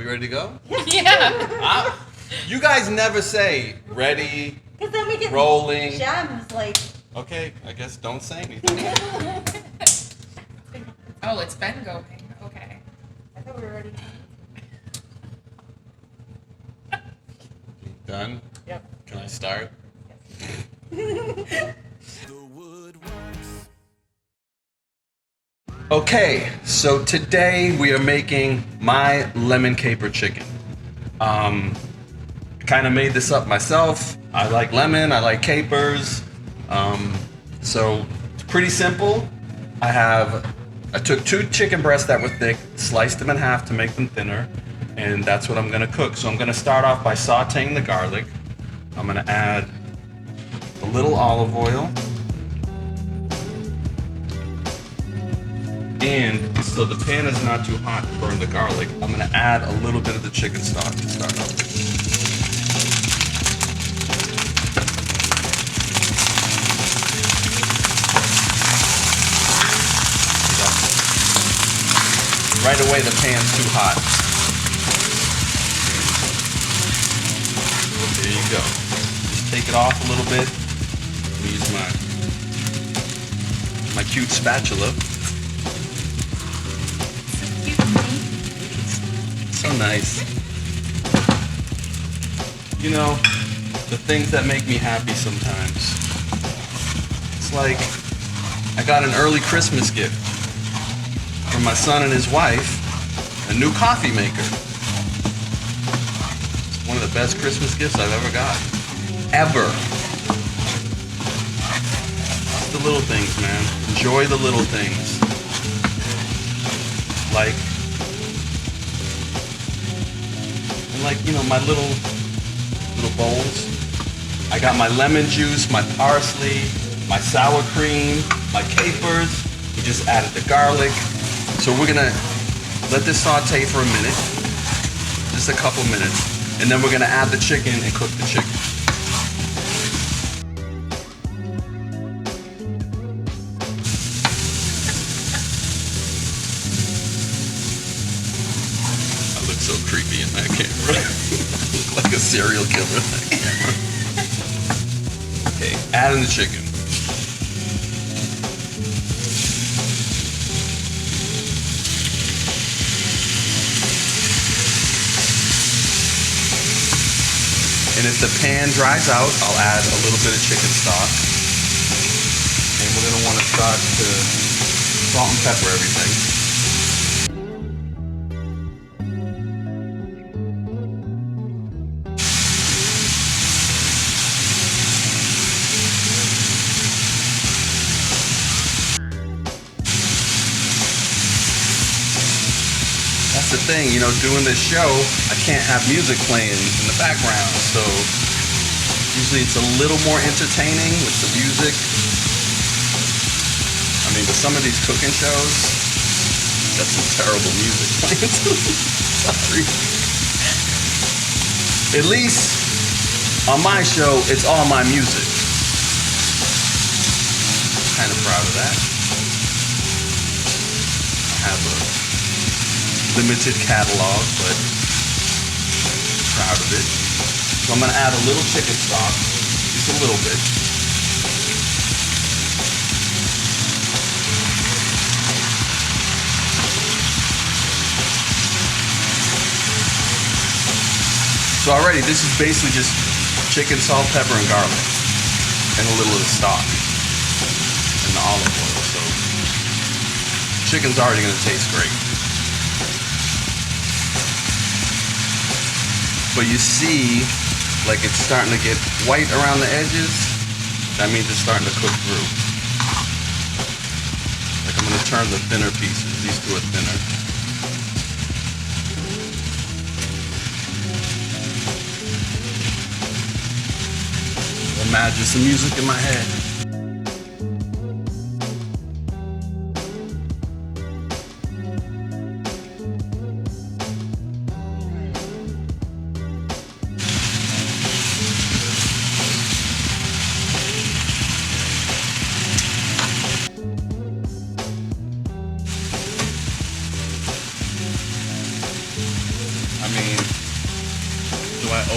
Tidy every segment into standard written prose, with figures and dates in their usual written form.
we ready to go? Yeah. You guys never say ready, Because then we get rolling. gems like. Okay, I guess don't say anything. Oh, it's been going. Okay. I thought we were ready. Done? Yep. Can I start? Okay, so today we are making my lemon caper chicken. Kind of made this up myself. I like lemon, I like capers. So it's pretty simple. I took 2 chicken breasts that were thick, sliced them in half to make them thinner, and that's what I'm gonna cook. So I'm gonna start off by sauteing the garlic. I'm gonna add a little olive oil. And so the pan is not too hot to burn the garlic, I'm gonna add a little bit of the chicken stock to start off with. Right away the pan's too hot. There you go. Just take it off a little bit. Use my cute spatula. So nice. You know, the things that make me happy sometimes. It's like I got an early Christmas gift from my son and his wife, a new coffee maker. It's one of the best Christmas gifts I've ever got. Ever. The little things, man. Enjoy the little things. Like, you know, my little bowls. I got my lemon juice, my parsley, my sour cream, my capers. We just added the garlic. So we're gonna let this saute for a minute, just a couple minutes, and then we're gonna add the chicken and cook the chicken. I look so creepy in that camera. Like a serial killer in that camera. Okay, add in the chicken. And if the pan dries out, I'll add a little bit of chicken stock. And we're gonna wanna start to salt and pepper everything. That's the thing, you know, doing this show, I can't have music playing in the background, so usually it's a little more entertaining with the music. I mean, but some of these cooking shows, that's some terrible music. Sorry. At least on my show, it's all my music. Kind of proud of that. I have a limited catalog, but proud of it. So I'm gonna add a little chicken stock, just a little bit. So already, this is basically just chicken, salt, pepper, and garlic, and a little of the stock, and the olive oil. So chicken's already gonna taste great. But you see, like it's starting to get white around the edges. That means it's starting to cook through. Like I'm gonna turn the thinner pieces. These two are thinner. Imagine some music in my head.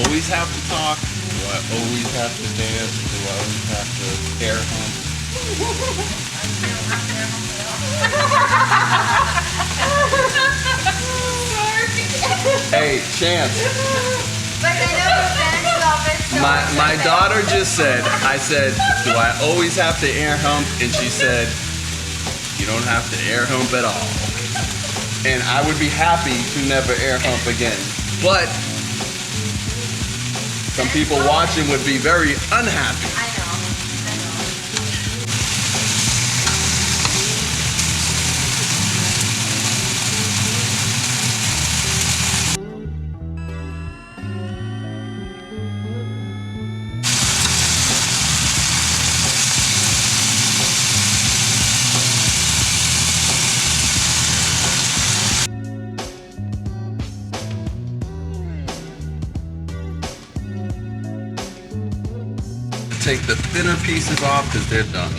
always have to talk? Do I always have to dance? Do I always have to air hump? Hey, Chance. But I know your fans love it. So My daughter just said, I said, do I always have to air hump? And she said, you don't have to air hump at all. And I would be happy to never air hump again. But some people watching would be very unhappy. I know. Take the thinner pieces off because they're done.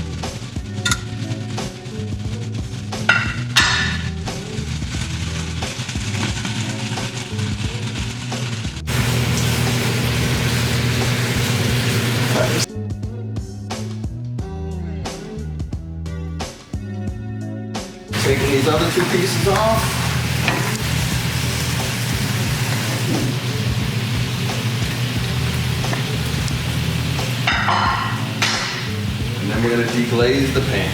Taking these other two pieces off. And then we're going to deglaze the pan.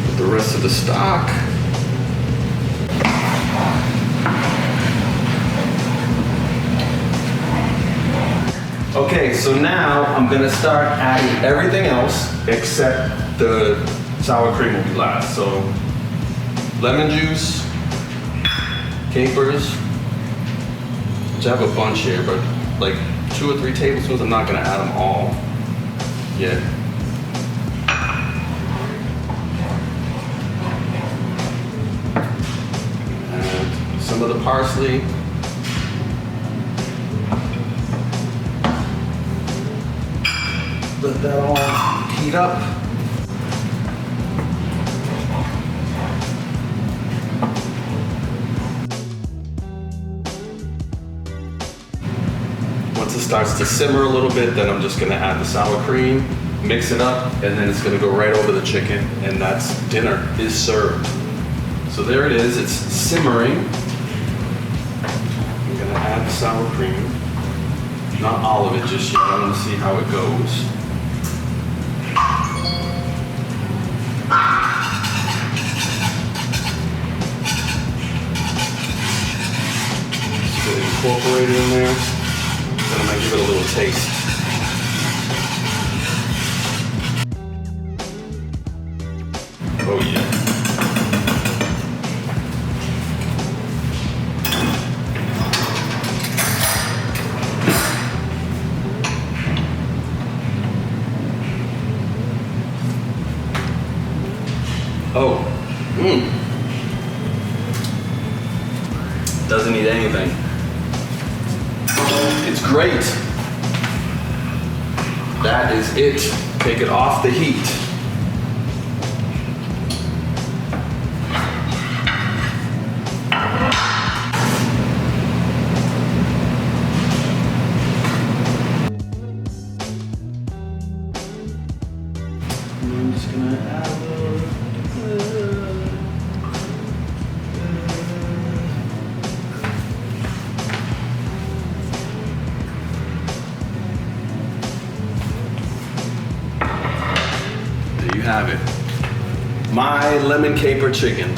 Put the rest of the stock. Okay, so now I'm going to start adding everything else except the sour cream will be last. So lemon juice, capers, which I have a bunch here, but like 2 or 3 tablespoons. I'm not gonna add them all yet. And some of the parsley. Let that all heat up. Once it starts to simmer a little bit, then I'm just gonna add the sour cream, mix it up, and then it's gonna go right over the chicken, and that's dinner is served. So there it is, it's simmering. I'm gonna add the sour cream. Not all of it just yet, I wanna see how it goes. Just get it incorporated in there. Then I'm gonna give it a little taste. Oh yeah. Oh. Doesn't need anything. It's great. That is it. Take it off the heat. I'm just gonna add a little. You have it. My lemon caper chicken.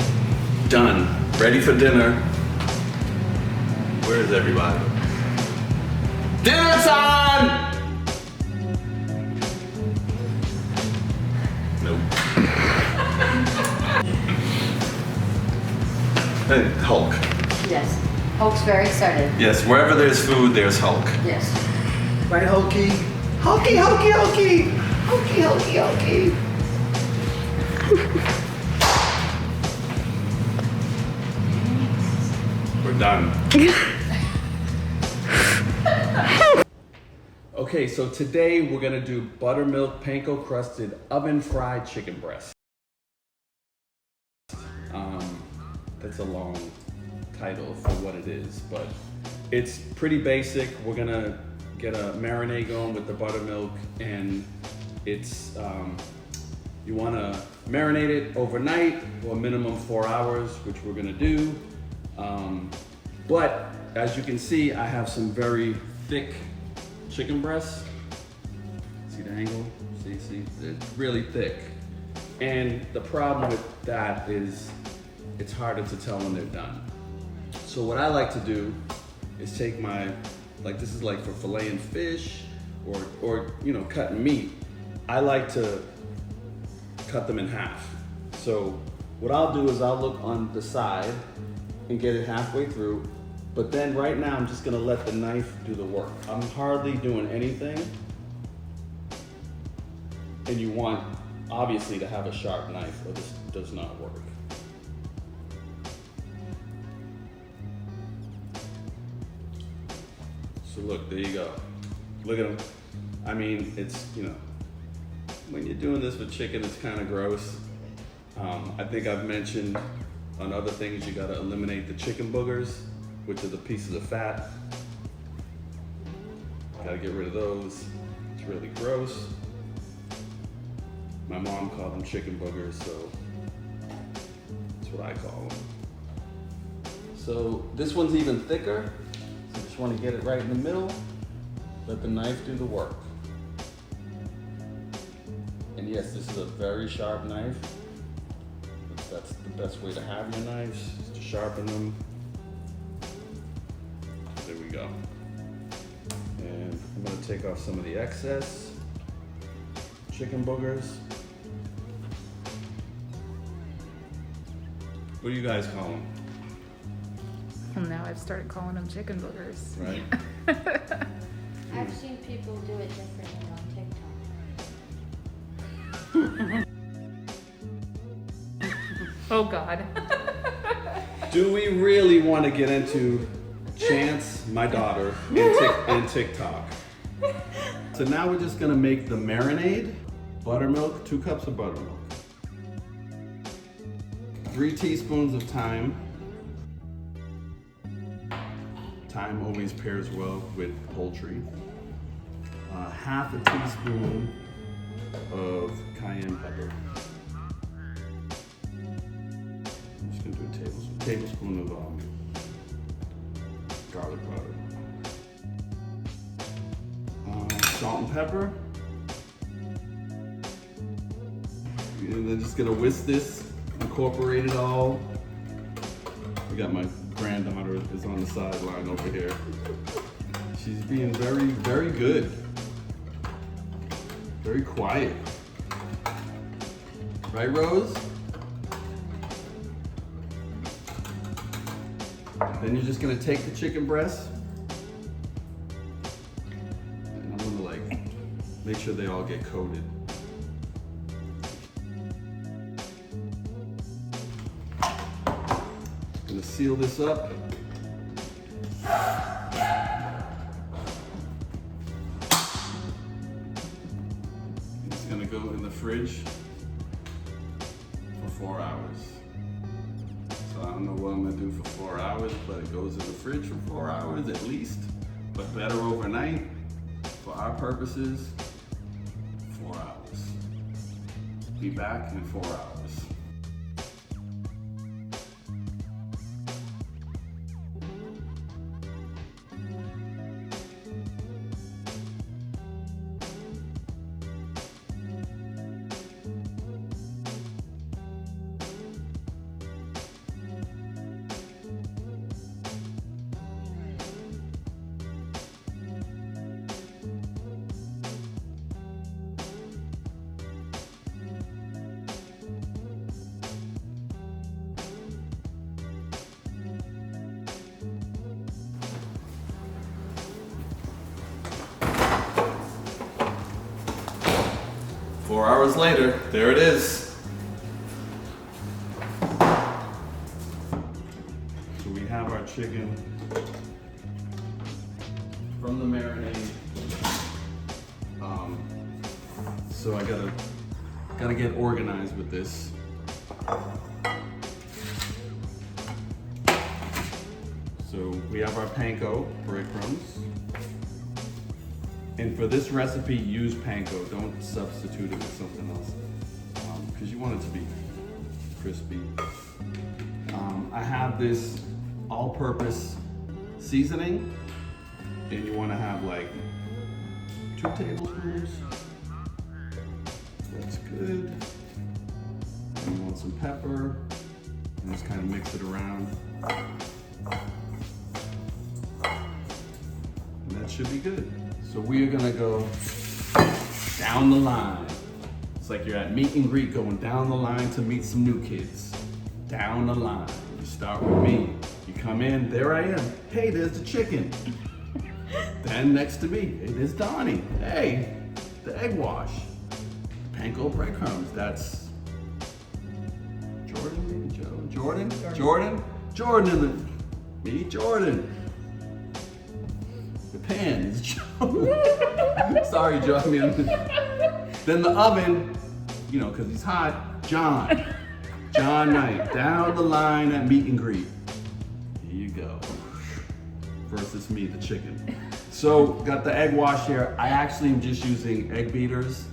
Done. Ready for dinner. Where is everybody? Dinner time! Nope. Hey, Hulk. Yes. Hulk's very excited. Yes, wherever there's food, there's Hulk. Yes. Right, Hulky? Hulky, Hulky, Hulky! Hulky, Hulky, Hulky! We're done. Okay, so today we're gonna do buttermilk panko crusted oven fried chicken breast. That's a long title for what it is, but it's pretty basic. We're gonna get a marinade going with the buttermilk, and it's you wanna marinate it overnight or minimum 4 hours, which we're gonna do. But as you can see, I have some very thick chicken breasts. See the angle? See, they're really thick. And the problem with that is it's harder to tell when they're done. So what I like to do is take my, like this is like for filleting fish or you know, cutting meat. I like to cut them in half. So what I'll do is I'll look on the side and get it halfway through. But then right now I'm just gonna let the knife do the work. I'm hardly doing anything. And you want, obviously, to have a sharp knife or this does not work. So look, there you go. Look at them. I mean, it's, you know, when you're doing this with chicken, it's kind of gross. I think I've mentioned on other things, you gotta eliminate the chicken boogers, which are the pieces of fat. Gotta get rid of those. It's really gross. My mom called them chicken boogers, so that's what I call them. So this one's even thicker. So just want to get it right in the middle. Let the knife do the work. And yes, this is a very sharp knife. That's the best way to have your knives, is to sharpen them. There we go. And I'm gonna take off some of the excess chicken boogers. What do you guys call them? Well, now I've started calling them chicken boogers. Right? I've seen people do it differently on TikTok. Oh God. Do we really want to get into Chance, my daughter, and TikTok? So now we're just gonna make the marinade. Buttermilk, 2 cups of buttermilk. 3 teaspoons of thyme. Thyme always pairs well with poultry. Half a teaspoon of cayenne pepper. I'm just gonna do a tablespoon of garlic powder. Salt and pepper. And then just gonna whisk this, incorporate it all. We got my granddaughter is on the sideline over here. She's being very, very good. Very quiet. Right, Rose? Then you're just gonna take the chicken breast and I'm gonna like make sure they all get coated. Gonna seal this up. It's gonna go in the fridge for 4 hours. So I don't know what I'm gonna do for 4 hours, but it goes in the fridge for 4 hours at least, but better overnight for our purposes, 4 hours. Be back in 4 hours. Four hours later, there it is. So we have our chicken from the marinade. So I gotta get organized with this. So we have our panko breadcrumbs. And for this recipe, use panko. Don't substitute it with something else. Because you want it to be crispy. I have this all-purpose seasoning. And you want to have like 2 tablespoons. That's good. And you want some pepper. And just kind of mix it around. And that should be good. So we are gonna go down the line. It's like you're at meet and greet going down the line to meet some new kids. Down the line. You start with me. You come in, there I am. Hey, there's the chicken. Then next to me, hey, there's Donnie. Hey, the egg wash. Panko breadcrumbs, that's Jordan, maybe Joe? Jordan and me, Jordan. The pan is Joe. Sorry, Joe. Then the oven, you know, because he's hot, John Knight, down the line at meet and greet. Here you go. Versus me, the chicken. So, got the egg wash here. I actually am just using egg beaters.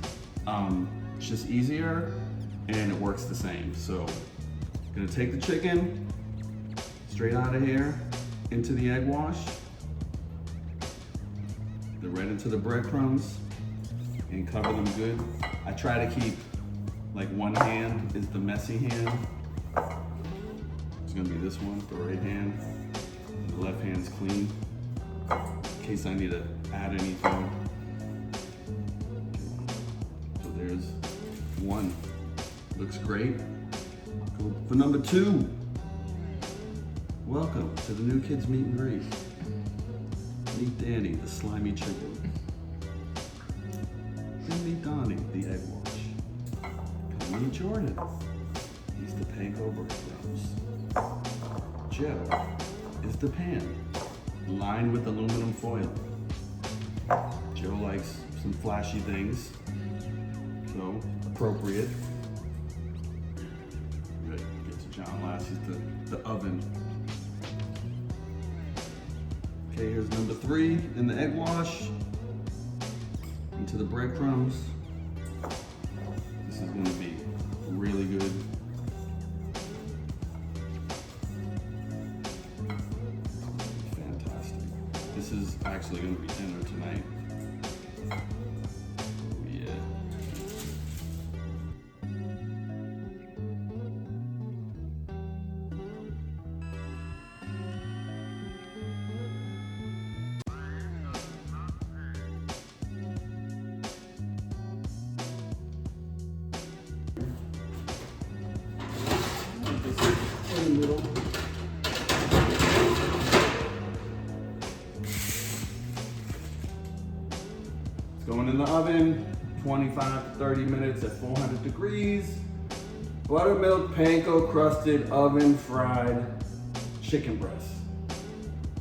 It's just easier and it works the same. So, gonna take the chicken straight out of here into the egg wash. Then right into the breadcrumbs and cover them good. I try to keep like one hand is the messy hand. It's gonna be this one, the right hand. The left hand's clean. In case I need to add anything. So there's one. Looks great. Go for number 2. Welcome to the new kids meet and greet. Meet Danny, the slimy chicken. And meet Donnie, the egg wash. Come meet Jordan. He's the panko breadcrumbs. Joe is the pan, lined with aluminum foil. Joe likes some flashy things, so appropriate. Good, get to John last, he's the oven. Okay, here's number 3 in the egg wash. Into the breadcrumbs. This is gonna be really good. Fantastic. This is actually gonna be dinner tonight. Oh yeah. In the middle. It's going in the oven, 25 to 30 minutes at 400 degrees. Buttermilk, panko, crusted, oven fried chicken breast.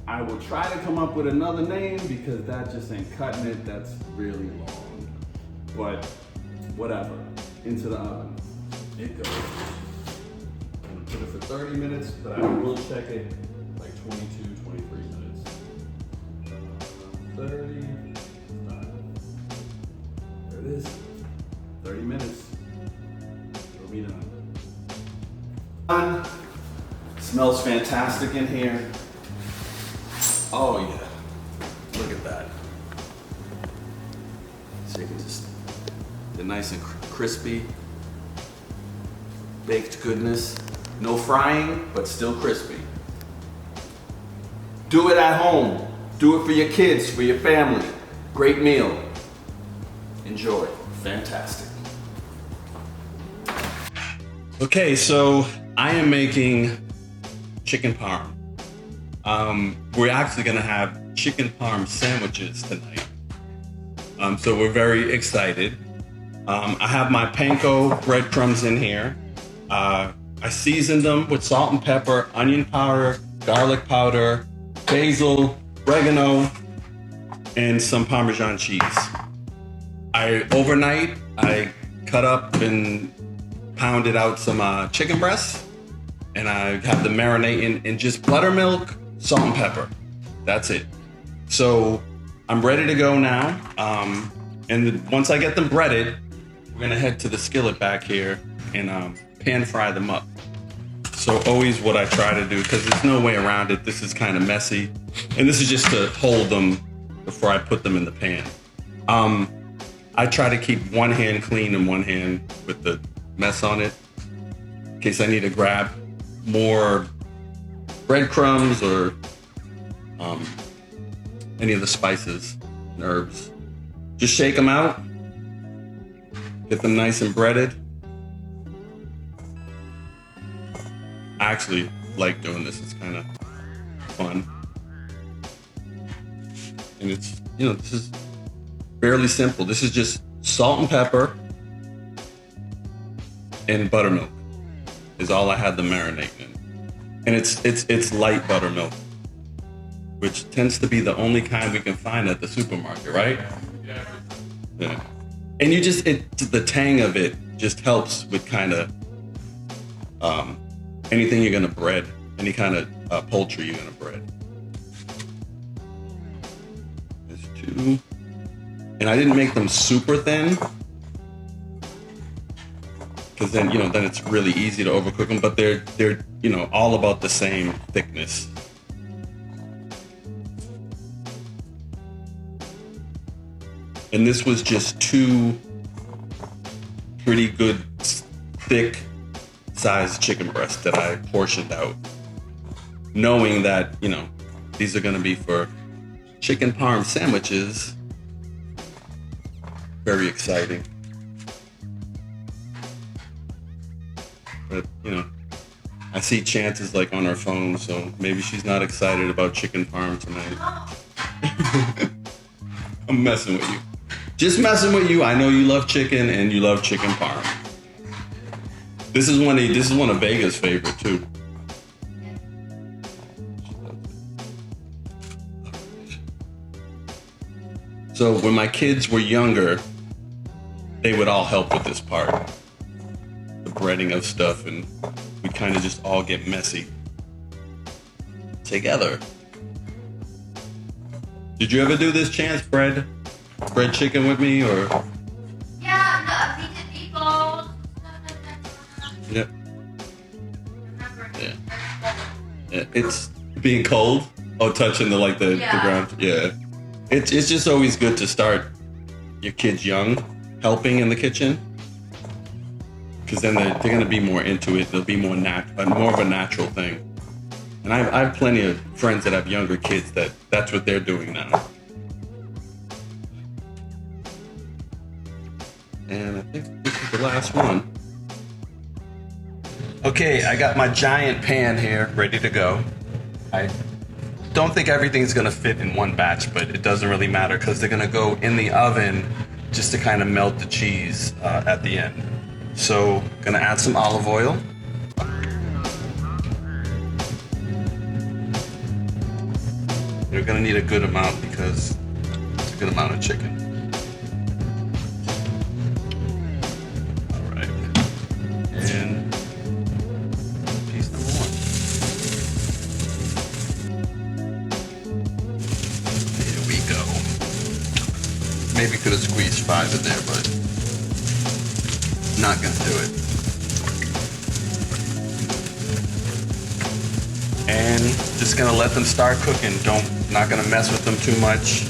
I will try to come up with another name because that just ain't cutting it. That's really long. But whatever, into the oven. It goes. Put it for 30 minutes, but I will check it like 22, 23 minutes. 30, there it is. 30 minutes. It'll be done. Smells fantastic in here. Oh yeah, look at that. So you can just, they're nice and crispy. Baked goodness. No frying, but still crispy. Do it at home. Do it for your kids, for your family. Great meal. Enjoy. Fantastic. Okay, so I am making chicken parm. We're actually gonna have chicken parm sandwiches tonight. So we're very excited. I have my panko breadcrumbs in here. I seasoned them with salt and pepper, onion powder, garlic powder, basil, oregano, and some Parmesan cheese. Overnight, I cut up and pounded out some chicken breasts, and I have them marinating in just buttermilk, salt and pepper. That's it. So I'm ready to go now. And once I get them breaded, we're gonna head to the skillet back here and pan fry them up. So always what I try to do, because there's no way around it. This is kind of messy. And this is just to hold them before I put them in the pan. I try to keep one hand clean and one hand with the mess on it, in case I need to grab more breadcrumbs or any of the spices and herbs. Just shake them out, get them nice and breaded. I actually like doing this. It's kind of fun. And it's, this is fairly simple. This is just salt and pepper and buttermilk is all I had them marinating in. And it's light buttermilk, which tends to be the only kind we can find at the supermarket, right? Yeah. And the tang of it just helps with kind of anything you're gonna bread, any kind of poultry you're gonna bread. There's two. And I didn't make them super thin, because then it's really easy to overcook them. But they're all about the same thickness. And this was just two pretty good, thick sized chicken breasts that I portioned out, knowing that these are going to be for chicken parm sandwiches. Very exciting. But I see Chances like on her phone, so maybe she's not excited about chicken parm tonight. I'm messing with you. Just messing with you. I know you love chicken and you love chicken parm. This is one of Vega's favorite too. So when my kids were younger, they would all help with this part, the breading of stuff, and we kind of just all get messy together. Did you ever do this, Chance? Bread chicken with me, or? Yeah, no, we did meatballs. Yep. Yeah. It's being cold. Oh, touching the ground. Yeah. It's just always good to start your kids young, helping in the kitchen, because then they're going to be more into it. They'll be more of a natural thing. And I have plenty of friends that have younger kids that's what they're doing now. And I think this is the last one. Okay, I got my giant pan here ready to go. I don't think everything's gonna fit in one batch, but it doesn't really matter because they're gonna go in the oven just to kind of melt the cheese at the end. So, gonna add some olive oil. You're gonna need a good amount because it's a good amount of chicken. All right, and piece number one. Here we go. Maybe could have squeezed 5 in there, but not gonna do it. And just gonna let them start cooking. Not gonna mess with them too much.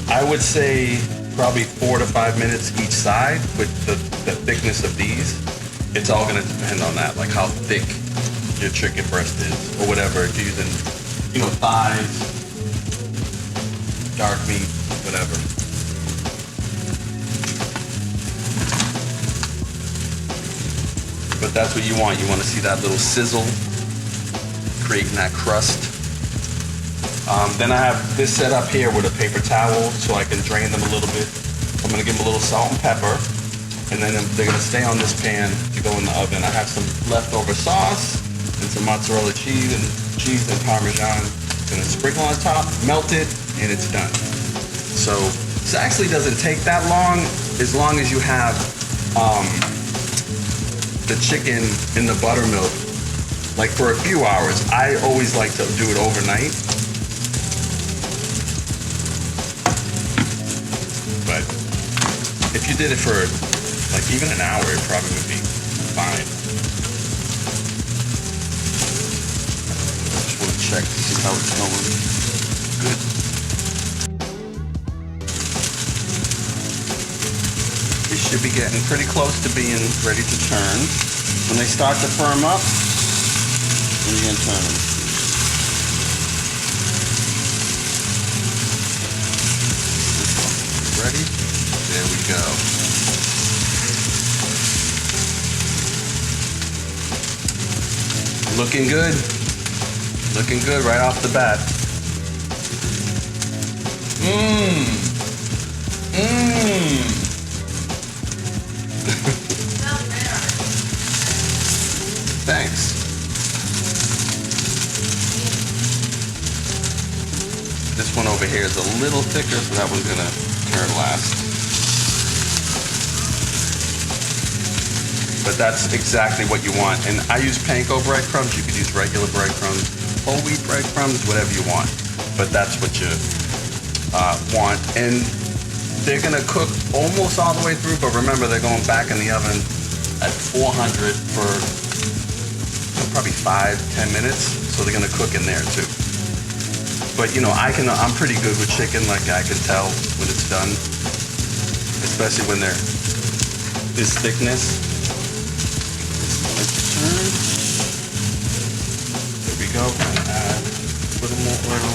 I would say probably 4 to 5 minutes each side with the thickness of these. It's all gonna depend on that, like how thick your chicken breast is or whatever. If you're using, thighs, dark meat, whatever. But that's what you want. You want to see that little sizzle, creating that crust. Then I have this set up here with a paper towel so I can drain them a little bit. I'm going to give them a little salt and pepper, and then they're going to stay on this pan to go in the oven. I have some leftover sauce and some mozzarella cheese and Parmesan. Going to sprinkle on top, melt it, and it's done. So this actually doesn't take that long as you have the chicken in the buttermilk like for a few hours. I always like to do it overnight. But if you did it for like even an hour, it probably would be fine. Just want to check to see how it's going. Good. They should be getting pretty close to being ready to turn. When they start to firm up, then you can turn them. Ready? There we go. Looking good. Looking good right off the bat. Thanks. This one over here is a little thicker, so that one's gonna turn last. But that's exactly what you want. And I use panko breadcrumbs. You could use regular breadcrumbs, whole wheat breadcrumbs, whatever you want. But that's what you want. And they're gonna cook almost all the way through, but remember they're going back in the oven at 400 for probably 5-10 minutes. So they're gonna cook in there too. But you know, I'm pretty good with chicken. Like I can tell when it's done, especially when they're this thickness. There we go. Add a little more oil.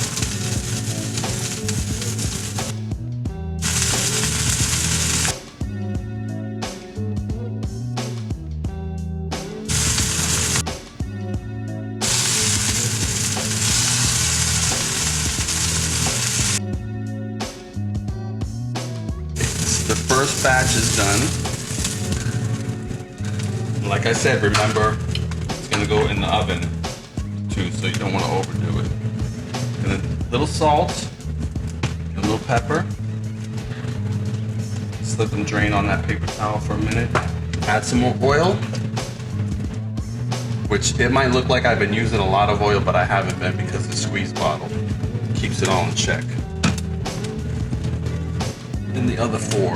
The first batch is done. Like I said, remember, it's gonna go in the oven too, so you don't want to overdo it. And a little salt, a little pepper. Just let them drain on that paper towel for a minute. Add some more oil, which it might look like I've been using a lot of oil, but I haven't been because the squeeze bottle keeps it all in check. And the other 4.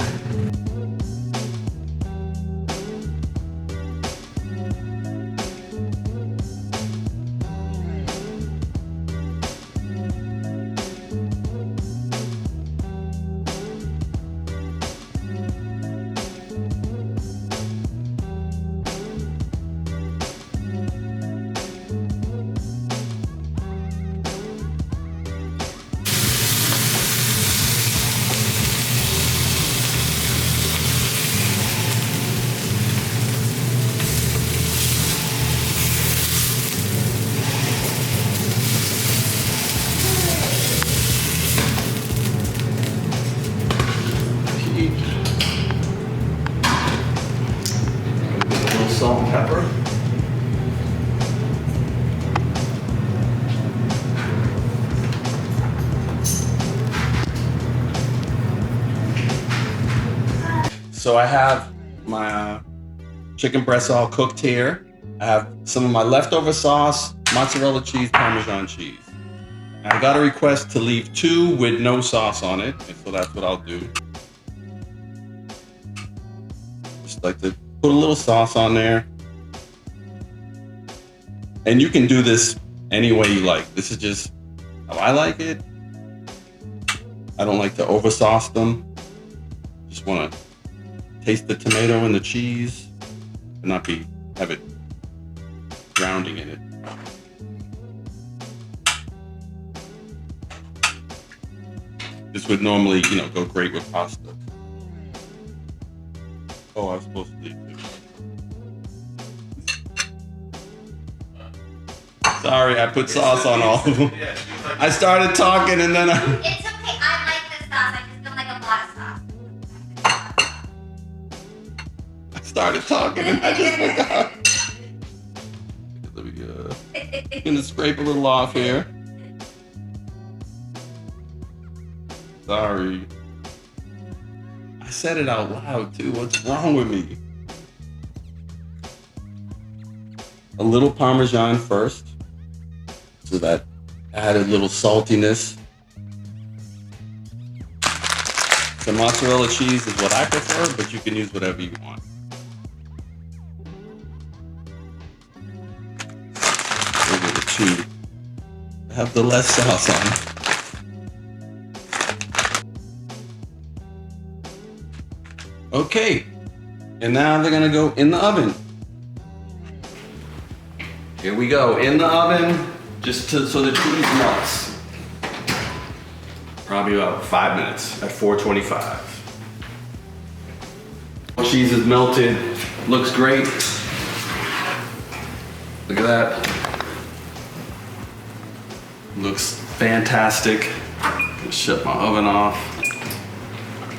Salt and pepper. So I have my chicken breast all cooked here. I have some of my leftover sauce, mozzarella cheese, Parmesan cheese. I got a request to leave 2 with no sauce on it, and so that's what I'll do. Just like to put a little sauce on there. And you can do this any way you like. This is just how I like it. I don't like to over sauce them. Just want to taste the tomato and the cheese and not have it drowning in it. This would normally, go great with pasta. Oh, I was supposed to leave too. Sorry, I put sauce on all of them. I started talking and then It's okay, I like the sauce, I just don't like a lot of sauce. I started talking and I just forgot. Let me I'm gonna scrape a little off here. Sorry. I said it out loud too. What's wrong with me? a little Parmesan first, so that added little saltiness. The mozzarella cheese is what I prefer, but you can use whatever you want. Those are the two. Have the less sauce on. Okay, and now they're gonna go in the oven. Here we go, in the oven, so the cheese melts. Probably about 5 minutes at 425. Cheese is melted, looks great. Look at that. Looks fantastic. Just shut my oven off.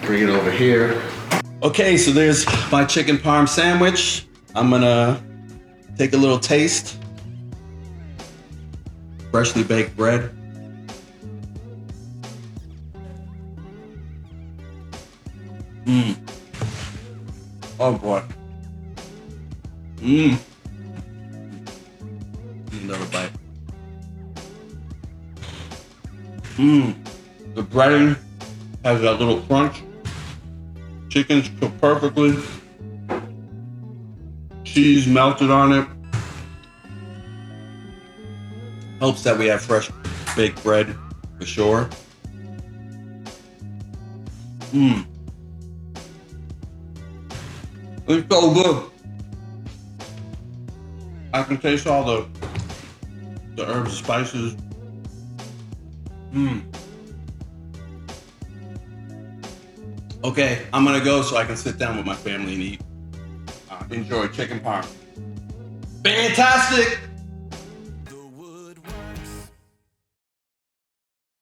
Bring it over here. Okay, so there's my chicken parm sandwich. I'm gonna take a little taste. Freshly baked bread. Mmm. Oh boy. Mmm. Another bite. Mmm. The breading has that little crunch. Chicken's cooked perfectly. Cheese melted on it. Helps that we have fresh baked bread for sure. Mmm. It's so good. I can taste all the herbs, spices. Mmm. Okay, I'm gonna go so I can sit down with my family and eat. Enjoy chicken parm. Fantastic!